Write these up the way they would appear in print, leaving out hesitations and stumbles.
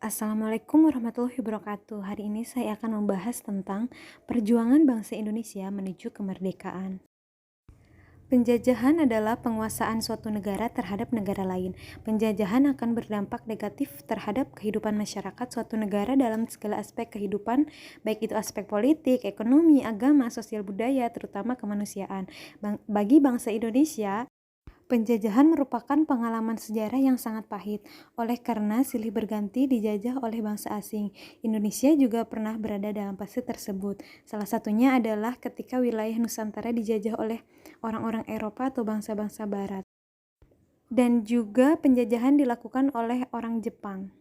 Assalamualaikum warahmatullahi wabarakatuh. Hari ini saya akan membahas tentang perjuangan bangsa Indonesia menuju kemerdekaan. Penjajahan adalah penguasaan suatu negara terhadap negara lain. Penjajahan akan berdampak negatif terhadap kehidupan masyarakat suatu negara dalam segala aspek kehidupan, baik itu aspek politik, ekonomi, agama, sosial budaya, terutama kemanusiaan. Bagi bangsa Indonesia, penjajahan merupakan pengalaman sejarah yang sangat pahit. Oleh karena silih berganti dijajah oleh bangsa asing, Indonesia juga pernah berada dalam fase tersebut. Salah satunya adalah ketika wilayah Nusantara dijajah oleh orang-orang Eropa atau bangsa-bangsa Barat. Dan juga penjajahan dilakukan oleh orang Jepang.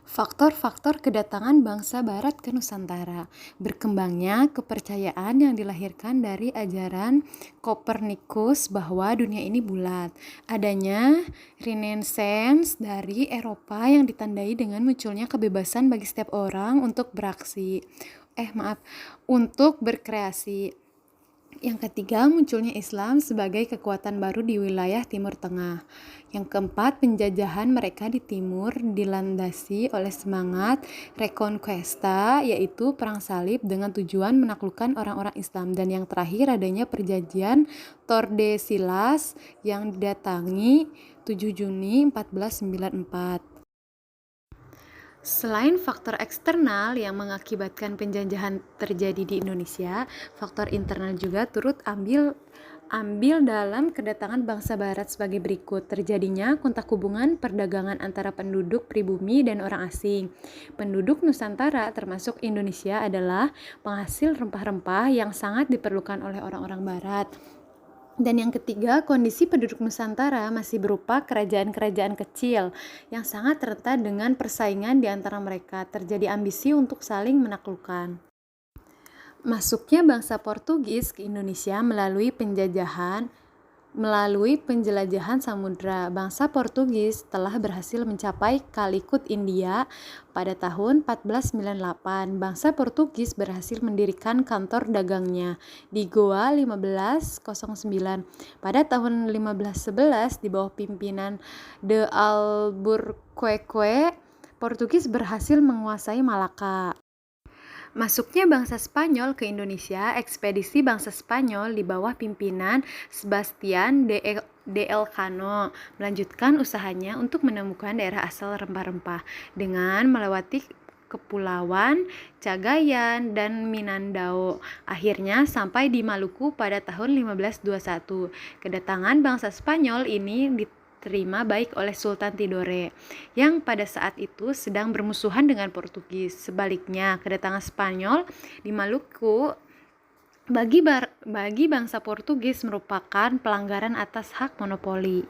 Faktor-faktor kedatangan bangsa Barat ke Nusantara. Berkembangnya kepercayaan yang dilahirkan dari ajaran Kopernikus bahwa dunia ini bulat. Adanya Renaissance dari Eropa yang ditandai dengan munculnya kebebasan bagi setiap orang untuk untuk berkreasi. Yang ketiga, munculnya Islam sebagai kekuatan baru di wilayah Timur Tengah. Yang keempat, penjajahan mereka di timur dilandasi oleh semangat Reconquista, yaitu perang salib dengan tujuan menaklukkan orang-orang Islam. Dan yang terakhir, adanya perjanjian Tordesillas yang didatangi 7 Juni 1494. Selain faktor eksternal yang mengakibatkan penjajahan terjadi di Indonesia, faktor internal juga turut ambil dalam kedatangan bangsa Barat sebagai berikut. Terjadinya kontak hubungan perdagangan antara penduduk pribumi dan orang asing. Penduduk Nusantara termasuk Indonesia adalah penghasil rempah-rempah yang sangat diperlukan oleh orang-orang Barat. Dan yang ketiga, kondisi penduduk Nusantara masih berupa kerajaan-kerajaan kecil yang sangat rentan dengan persaingan di antara mereka. Terjadi ambisi untuk saling menaklukkan. Masuknya bangsa Portugis ke Indonesia melalui penjelajahan samudra. Bangsa Portugis telah berhasil mencapai Kalikut India pada tahun 1498. Bangsa Portugis berhasil mendirikan kantor dagangnya di Goa 1509. Pada tahun 1511 di bawah pimpinan de Albuquerque, Portugis berhasil menguasai Malaka. Masuknya bangsa Spanyol ke Indonesia, ekspedisi bangsa Spanyol di bawah pimpinan Sebastian de Elcano melanjutkan usahanya untuk menemukan daerah asal rempah-rempah dengan melewati Kepulauan Cagayan dan Mindanao. Akhirnya sampai di Maluku pada tahun 1521. Kedatangan bangsa Spanyol ini diterima baik oleh Sultan Tidore yang pada saat itu sedang bermusuhan dengan Portugis. Sebaliknya, kedatangan Spanyol di Maluku bagi bangsa Portugis merupakan pelanggaran atas hak monopoli.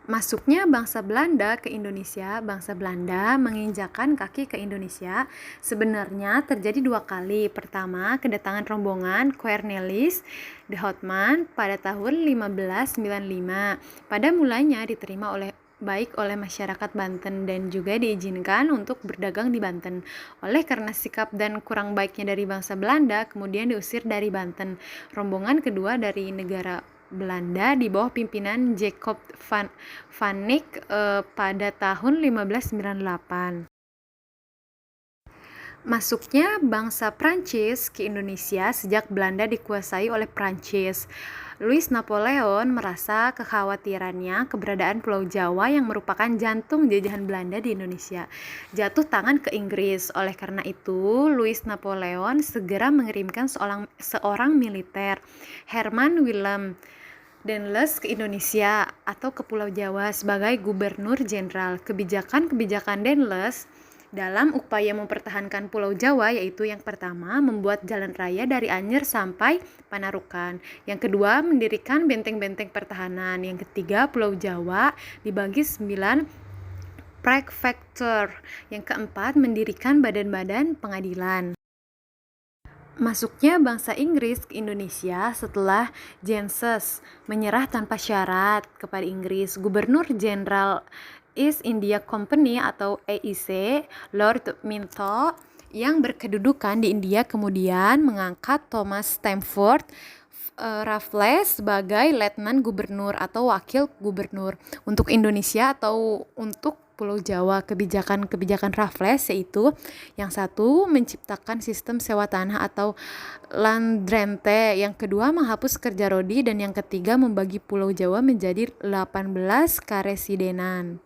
Masuknya bangsa Belanda ke Indonesia, bangsa Belanda menginjakan kaki ke Indonesia sebenarnya terjadi 2 kali. Pertama, kedatangan rombongan Cornelis de Houtman pada tahun 1595. Pada mulanya diterima baik oleh masyarakat Banten dan juga diizinkan untuk berdagang di Banten. Oleh karena sikap dan kurang baiknya dari bangsa Belanda, kemudian diusir dari Banten. Rombongan kedua dari negara Belanda di bawah pimpinan Jacob van Eyck pada tahun 1598. Masuknya bangsa Prancis ke Indonesia sejak Belanda dikuasai oleh Prancis. Louis Napoleon merasa kekhawatirannya keberadaan Pulau Jawa yang merupakan jantung jajahan Belanda di Indonesia jatuh tangan ke Inggris. Oleh karena itu, Louis Napoleon segera mengirimkan seorang militer, Herman Willem Daendels ke Indonesia atau ke Pulau Jawa sebagai gubernur jenderal. Kebijakan-kebijakan Daendels dalam upaya mempertahankan Pulau Jawa yaitu yang pertama, membuat jalan raya dari Anyer sampai Panarukan. Yang kedua, mendirikan benteng-benteng pertahanan. Yang ketiga, Pulau Jawa dibagi 9 prefektur. Yang keempat, mendirikan badan-badan pengadilan. Masuknya bangsa Inggris ke Indonesia setelah Jensen menyerah tanpa syarat kepada Inggris. Gubernur Jenderal East India Company atau EIC, Lord Minto, yang berkedudukan di India kemudian mengangkat Thomas Stamford Raffles sebagai letnan gubernur atau wakil gubernur untuk Indonesia atau untuk Pulau Jawa. Kebijakan Raffles yaitu yang satu menciptakan sistem sewa tanah atau land rente, yang kedua menghapus kerja rodi, dan yang ketiga membagi Pulau Jawa menjadi 18 karesidenan.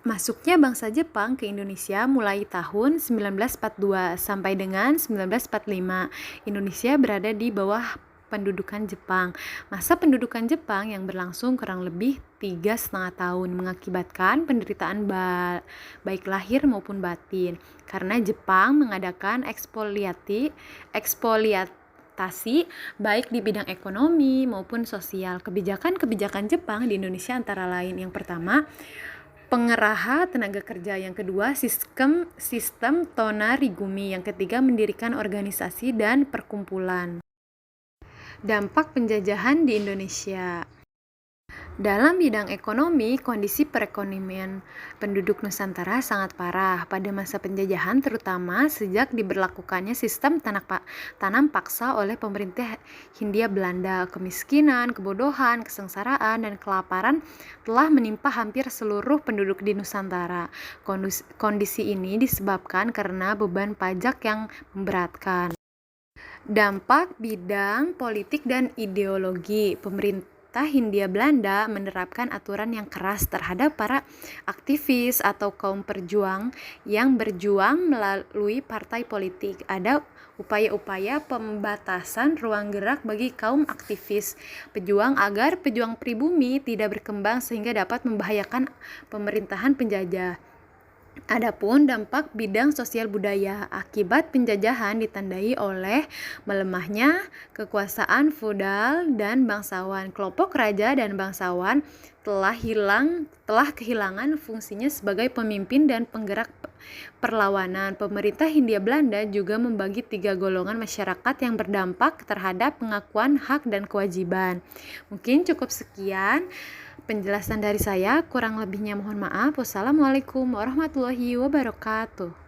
Masuknya bangsa Jepang ke Indonesia mulai tahun 1942 sampai dengan 1945. Indonesia berada di bawah pendudukan Jepang. Masa pendudukan Jepang yang berlangsung kurang lebih 3,5 tahun mengakibatkan penderitaan baik lahir maupun batin, karena Jepang mengadakan ekspoliasi baik di bidang ekonomi maupun sosial. Kebijakan Jepang di Indonesia antara lain, yang pertama, pengeraha tenaga kerja, yang kedua sistem tonarigumi, yang ketiga mendirikan organisasi dan perkumpulan. Dampak penjajahan di Indonesia. Dalam bidang ekonomi, kondisi perekonomian penduduk Nusantara sangat parah pada masa penjajahan, terutama sejak diberlakukannya sistem tanam paksa oleh pemerintah Hindia Belanda. Kemiskinan, kebodohan, kesengsaraan, dan kelaparan telah menimpa hampir seluruh penduduk di Nusantara. Kondisi ini disebabkan karena beban pajak yang memberatkan. Dampak bidang politik dan ideologi. Pemerintah Hindia Belanda menerapkan aturan yang keras terhadap para aktivis atau kaum perjuang yang berjuang melalui partai politik. Ada upaya-upaya pembatasan ruang gerak bagi kaum aktivis pejuang agar pejuang pribumi tidak berkembang sehingga dapat membahayakan pemerintahan penjajah. Adapun dampak bidang sosial budaya, akibat penjajahan ditandai oleh melemahnya kekuasaan feodal dan bangsawan. Kelompok raja dan bangsawan telah kehilangan fungsinya sebagai pemimpin dan penggerak perlawanan. Pemerintah Hindia Belanda juga membagi 3 golongan masyarakat yang berdampak terhadap pengakuan hak dan kewajiban. Mungkin cukup sekian penjelasan dari saya, kurang lebihnya mohon maaf. Wassalamualaikum warahmatullahi wabarakatuh.